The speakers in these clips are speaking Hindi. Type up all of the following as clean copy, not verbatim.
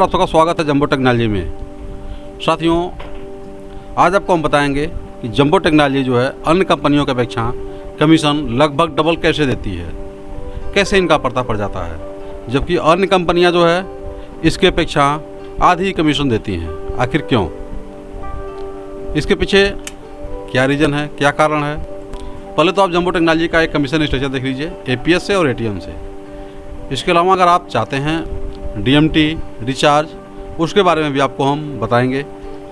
आप सबका स्वागत है जंबो टेक्नोलॉजी में। साथियों, आज आपको हम बताएंगे कि जंबो टेक्नोलॉजी जो है अन्य कंपनियों की अपेक्षा कमीशन लगभग डबल कैसे देती है, कैसे इनका पर्दा पड़ जाता है, जबकि अन्य कंपनियां जो है इसके अपेक्षा आधी ही कमीशन देती हैं। आखिर क्यों? इसके पीछे क्या रीज़न है, क्या कारण है? पहले तो आप जंबो टेक्नोलॉजी का एक कमीशन स्ट्रक्चर देख लीजिए, एपीएस से और एटीएम से। इसके अलावा अगर आप चाहते हैं डीएमटी रिचार्ज, उसके बारे में भी आपको हम बताएंगे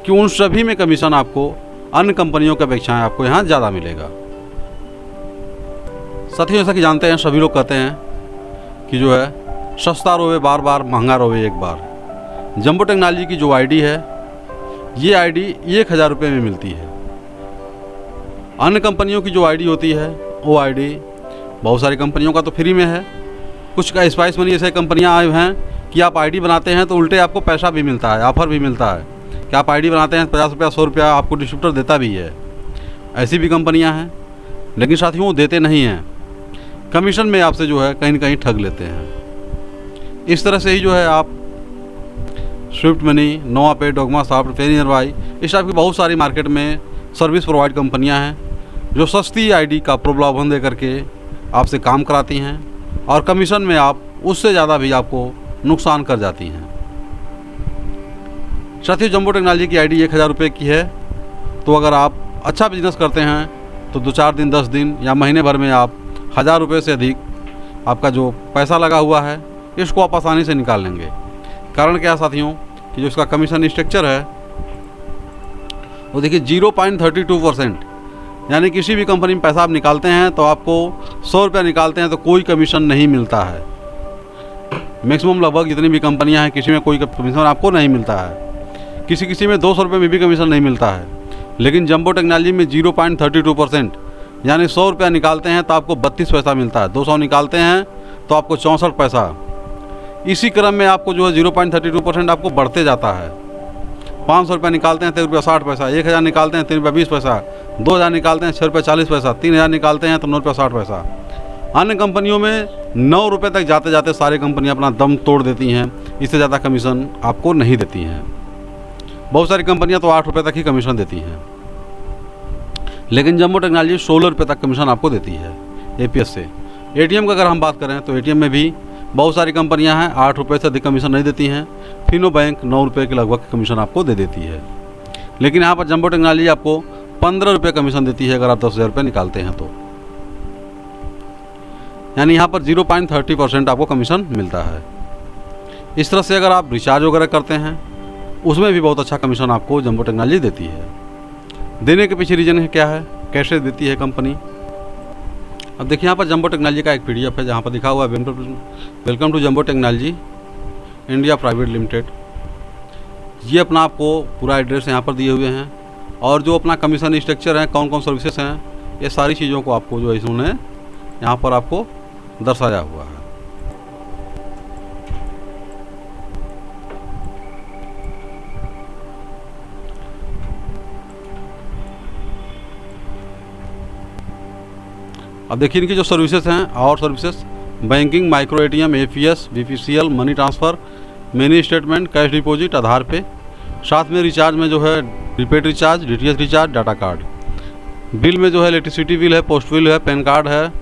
कि उन सभी में कमीशन आपको अन्य कंपनियों की अपेक्षा आपको यहाँ ज़्यादा मिलेगा। साथियों, जैसा कि जानते हैं, सभी लोग कहते हैं कि जो है सस्ता रोवे बार बार, महंगा रोवे एक बार। जंबो टेक्नोलॉजी की जो आईडी है, ये आईडी 1000 रुपये में मिलती है। अन्य कंपनियों की जो आईडी होती है वो आईडी बहुत सारी कंपनियों का तो फ्री में है। कुछ का स्पाइस मनी ऐसे कंपनियां आए हैं कि आप आईडी बनाते हैं तो उल्टे आपको पैसा भी मिलता है, ऑफ़र भी मिलता है कि आप आईडी बनाते हैं 50 रुपया 100 रुपया आपको डिस्ट्रीब्यूटर देता भी है। ऐसी भी कंपनियां हैं, लेकिन साथियों वो देते नहीं हैं, कमीशन में आपसे जो है कहीं न कहीं ठग लेते हैं। इस तरह से ही जो है आप स्विफ्ट मनी, नोवा पे, डोगमा सॉफ्ट, पे नियरबाई, इस टाइप की बहुत सारी मार्केट में सर्विस प्रोवाइड कंपनियां हैं जो सस्ती आईडी का प्रलोभन दे करके आपसे काम कराती हैं और कमीशन में आप उससे ज़्यादा भी आपको नुकसान कर जाती हैं। साथियों, जंबो टेक्नोलॉजी की आईडी 1000 रुपये की है, तो अगर आप अच्छा बिजनेस करते हैं तो 2-4 दिन, 10 दिन या महीने भर में आप 1000 रुपये से अधिक आपका जो पैसा लगा हुआ है इसको आप आसानी से निकाल लेंगे। कारण क्या साथियों कि जो इसका कमीशन स्ट्रक्चर है वो देखिए 0.32%, यानी किसी भी कंपनी में पैसा आप निकालते हैं तो आपको 100 रुपया निकालते हैं तो कोई कमीशन नहीं मिलता है। मैक्सिमम लगभग जितनी भी कंपनियां हैं किसी में कोई कमीशन आपको नहीं मिलता है, किसी में 200 रुपये में भी कमीशन नहीं मिलता है। लेकिन जंबो टेक्नोलॉजी में 0.32%, यानी 100 रुपया निकालते हैं तो आपको 32 पैसा मिलता है, 200 निकालते हैं तो आपको 64 पैसा। इसी क्रम में आपको जो है 0.32% आपको बढ़ते जाता है। 500 रुपया निकालते हैं तो ₹1.60 पैसा, 1000 निकालते हैं तो ₹20 पैसा, 2000 निकालते हैं 6 रुपये 40 पैसा, 3000 निकालते हैं तो 9 रुपये 60 पैसा। अन्य कंपनियों में 9 रुपये तक जाते जाते सारी कंपनियां अपना दम तोड़ देती हैं, इससे ज़्यादा कमीशन आपको नहीं देती हैं। बहुत सारी कंपनियां तो 8 रुपये तक ही कमीशन देती हैं, लेकिन जंबो टेक्नोलॉजी 16 रुपये तक कमीशन आपको देती है एपीएस से। एटीएम की अगर हम बात करें तो एटीएम में भी बहुत सारी कंपनियां हैं 8 रुपये से अधिक कमीशन नहीं देती हैं। फिनो बैंक 9 रुपये के लगभग कमीशन आपको दे देती है, लेकिन यहाँ पर जंबो टेक्नोलॉजी आपको 15 रुपये कमीशन देती है अगर आप 10,000 रुपये निकालते हैं तो, यानी यहाँ पर 0.30% आपको कमीशन मिलता है। इस तरह से अगर आप रिचार्ज वगैरह करते हैं उसमें भी बहुत अच्छा कमीशन आपको जंबो टेक्नोलॉजी देती है। देने के पीछे रीज़न है क्या है, कैसे देती है कंपनी? अब देखिए, यहाँ पर जंबो टेक्नोलॉजी का एक पीडीएफ है जहाँ पर लिखा हुआ है welcome to Jumbo technology India private limited. ये अपना आपको पूरा एड्रेस यहाँ पर दिए हुए हैं और जो अपना कमीशन स्ट्रक्चर है, कौन कौन सर्विसेज हैं, ये सारी चीज़ों को आपको जो है इन्होंने यहाँ पर आपको दर्शाया हुआ है। अब देखिए इनकी जो सर्विसेज हैं और services banking, micro ATM, AEPS, BPCL, money transfer, mini statement, cash deposit, Aadhaar pay, साथ में रिचार्ज में जो है prepaid recharge, DTH recharge, data card, bill में जो है इलेक्ट्रिसिटी बिल है, पोस्ट बिल है, पैन कार्ड है,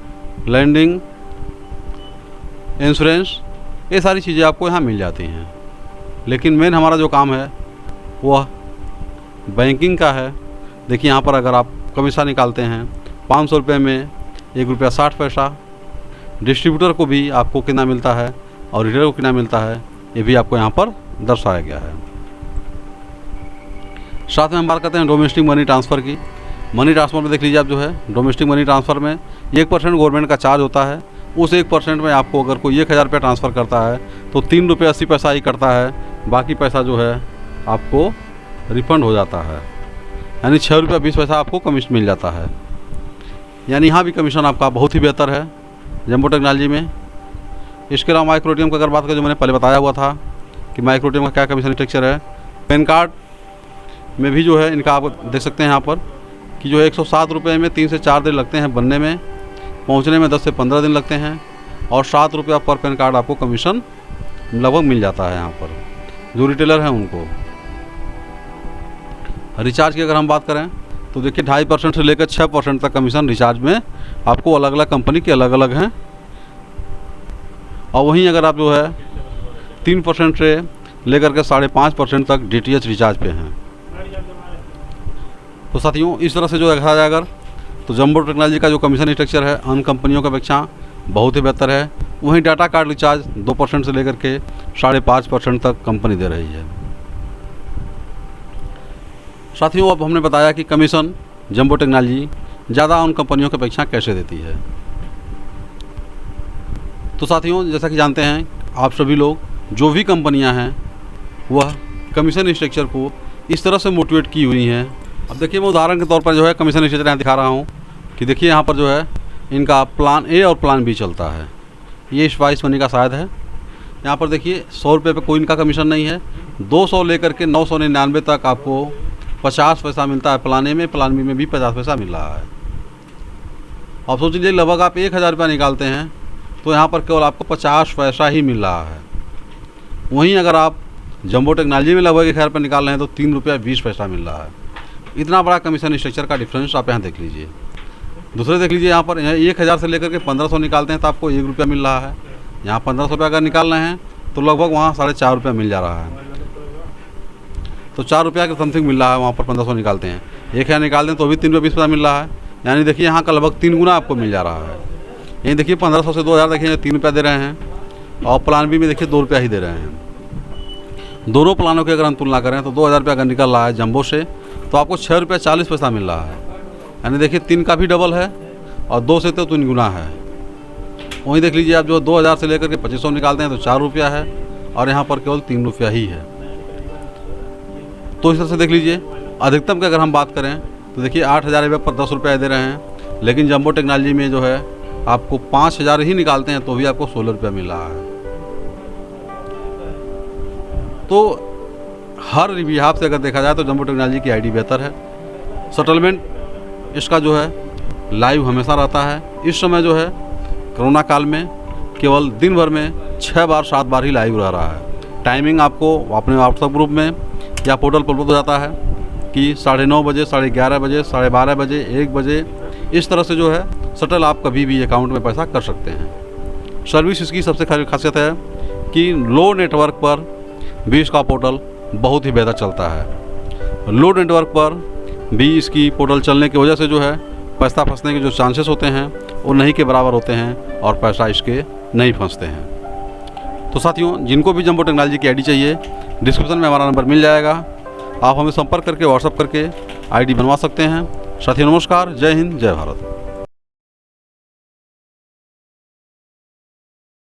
लैंडिंग, इंश्योरेंस, ये सारी चीज़ें आपको यहाँ मिल जाती हैं। लेकिन मेन हमारा जो काम है वह बैंकिंग का है। देखिए यहाँ पर अगर आप कमीशन निकालते हैं 500 रुपये में ₹1.60, डिस्ट्रीब्यूटर को भी आपको कितना मिलता है और रिटेलर को कितना मिलता है, ये भी आपको यहाँ पर दर्शाया गया है। साथ में हम बात करते हैं डोमेस्टिक मनी ट्रांसफ़र की। मनी ट्रांसफ़र में देख लीजिए आप जो है डोमेस्टिक मनी ट्रांसफ़र में 1% गवर्नमेंट का चार्ज होता है। उस 1% में आपको अगर कोई 1000 रुपये ट्रांसफ़र करता है तो 3 रुपये 80 पैसा ही करता है, बाकी पैसा जो है आपको रिफंड हो जाता है, यानी 6 रुपये 20 पैसा आपको कमीशन मिल जाता है। यानी यहाँ भी कमीशन आपका बहुत ही बेहतर है जंबो टेक्नोलॉजी में। इसके अलावा माइक्रो एटीएम की अगर बात करें, जो मैंने पहले बताया हुआ था कि माइक्रो एटीएम का क्या कमीशन स्ट्रक्चर है। पैन कार्ड में भी जो है इनका आप देख सकते हैं यहाँ पर कि जो 107 रुपये में 3 से 4 दिन लगते हैं बनने में, पहुँचने में 10 से 15 दिन लगते हैं और 7 रुपया पर पैन कार्ड आपको कमीशन लगभग मिल जाता है यहाँ पर। जो रिटेलर हैं उनको। रिचार्ज की अगर हम बात करें तो देखिए 2.5% से लेकर 6% तक कमीशन रिचार्ज में आपको अलग अलग कंपनी के अलग अलग हैं। और वहीं अगर आप जो है 3% से लेकर के 5.5% तक DTH रिचार्ज पे हैं। तो साथियों इस तरह से जो देखा जाए अगर तो जंबो टेक्नोलॉजी का जो कमीशन स्ट्रक्चर है अन्य कंपनियों की अपेक्षा बहुत ही बेहतर है। वहीं डाटा कार्ड रिचार्ज 2% से लेकर के 5.5% तक कंपनी दे रही है। साथियों अब हमने बताया कि कमीशन जंबो टेक्नोलॉजी ज़्यादा उन कंपनियों की अपेक्षा कैसे देती है। तो साथियों जैसा कि जानते हैं आप सभी लोग, जो भी कंपनियां हैं वह कमीशन स्ट्रक्चर को इस तरह से मोटिवेट की हुई हैं। अब देखिए मैं उदाहरण के तौर पर जो है कमीशन स्ट्रक्चर यहाँ दिखा रहा हूँ कि देखिए यहाँ पर जो है इनका प्लान ए और प्लान बी चलता है। ये स्पाइस मनी का शायद है। यहाँ पर देखिए 100 रुपये पर कोई इनका कमीशन नहीं है। 200 लेकर के 999 तक आपको 50 पैसा मिलता है प्लान ए में, प्लान बी में भी 50 पैसा मिल रहा है। अब सोच लीजिए लगभग आप 1000 रुपया निकालते हैं तो यहाँ पर केवल आपको 50 पैसा ही मिल रहा है। वहीं अगर आप जंबो टेक्नोलॉजी में लगभग 1000 रुपये निकाल रहे हैं तो 3 रुपया 20 पैसा मिल रहा है। इतना बड़ा कमीशन स्ट्रक्चर का डिफरेंस आप यहाँ देख लीजिए। दूसरे देख लीजिए यहाँ पर 1000 से लेकर के 1500 निकालते हैं तो आपको 1 रुपया मिल रहा है। यहाँ 1500 रुपये अगर निकाल रहे हैं तो लगभग वहाँ 4.5 रुपया मिल जा रहा है। तो 4 रुपया के समथिंग मिल रहा है वहाँ पर 1500 निकालते हैं। 1000 निकाल दें तो भी 3 रुपये 20 पैसा मिल रहा है। यानी देखिए यहाँ का लगभग 3 गुना आपको मिल जा रहा है। यहीं देखिए 1500 से 2000 देखिए 3 रुपया दे रहे हैं और प्लान बी में देखिए 2 रुपया ही दे रहे हैं। दोनों प्लानों की अगर हम तुलना करें तो 2000 रुपया अगर निकल रहा है जंबो से तो आपको 6 रुपया 40 पैसा मिल रहा है। यानी देखिए 3 का भी डबल है और 2 से तो 3 गुना है। वहीं देख लीजिए आप जो 2000 से लेकर के 2500 निकालते हैं तो 4 रुपया है और यहाँ पर केवल 3 रुपया ही है। तो इस तरह से देख लीजिए अधिकतम की अगर हम बात करें तो देखिए 8000 रुपये पर 10 रुपया दे रहे हैं। लेकिन जंबो टेक्नोलॉजी में जो है आपको 5000 ही निकालते हैं तो भी आपको 16 रुपया मिल रहा है। तो हर लिहाज से अगर देखा जाए तो जंबो टेक्नोलॉजी की आईडी बेहतर है। सेटलमेंट इसका जो है लाइव हमेशा रहता है। इस समय जो है कोरोना काल में केवल दिन भर में 6 बार 7 बार ही लाइव रह रहा है। टाइमिंग आपको अपने व्हाट्सएप ग्रुप में या पोर्टल पर उपलब्ध हो जाता है कि 9:30 बजे, 11:30 बजे, 12:30 बजे, 1 बजे इस तरह से जो है शटल आप कभी भी अकाउंट में पैसा कर सकते हैं। सर्विस इसकी सबसे खासियत है कि लो नेटवर्क पर भी इसका पोर्टल बहुत ही बेहतर चलता है। लो नेटवर्क पर भी इसकी पोर्टल चलने की वजह से जो है पैसा फंसने के जो चांसेस होते हैं वो नहीं के बराबर होते हैं और पैसा इसके नहीं फंसते हैं। तो साथियों जिनको भी जंबो टेक्नोलॉजी की आईडी चाहिए डिस्क्रिप्शन में हमारा नंबर मिल जाएगा। आप हमें संपर्क करके व्हाट्सएप करके आईडी बनवा सकते हैं। साथियों नमस्कार, जय हिंद, जय भारत।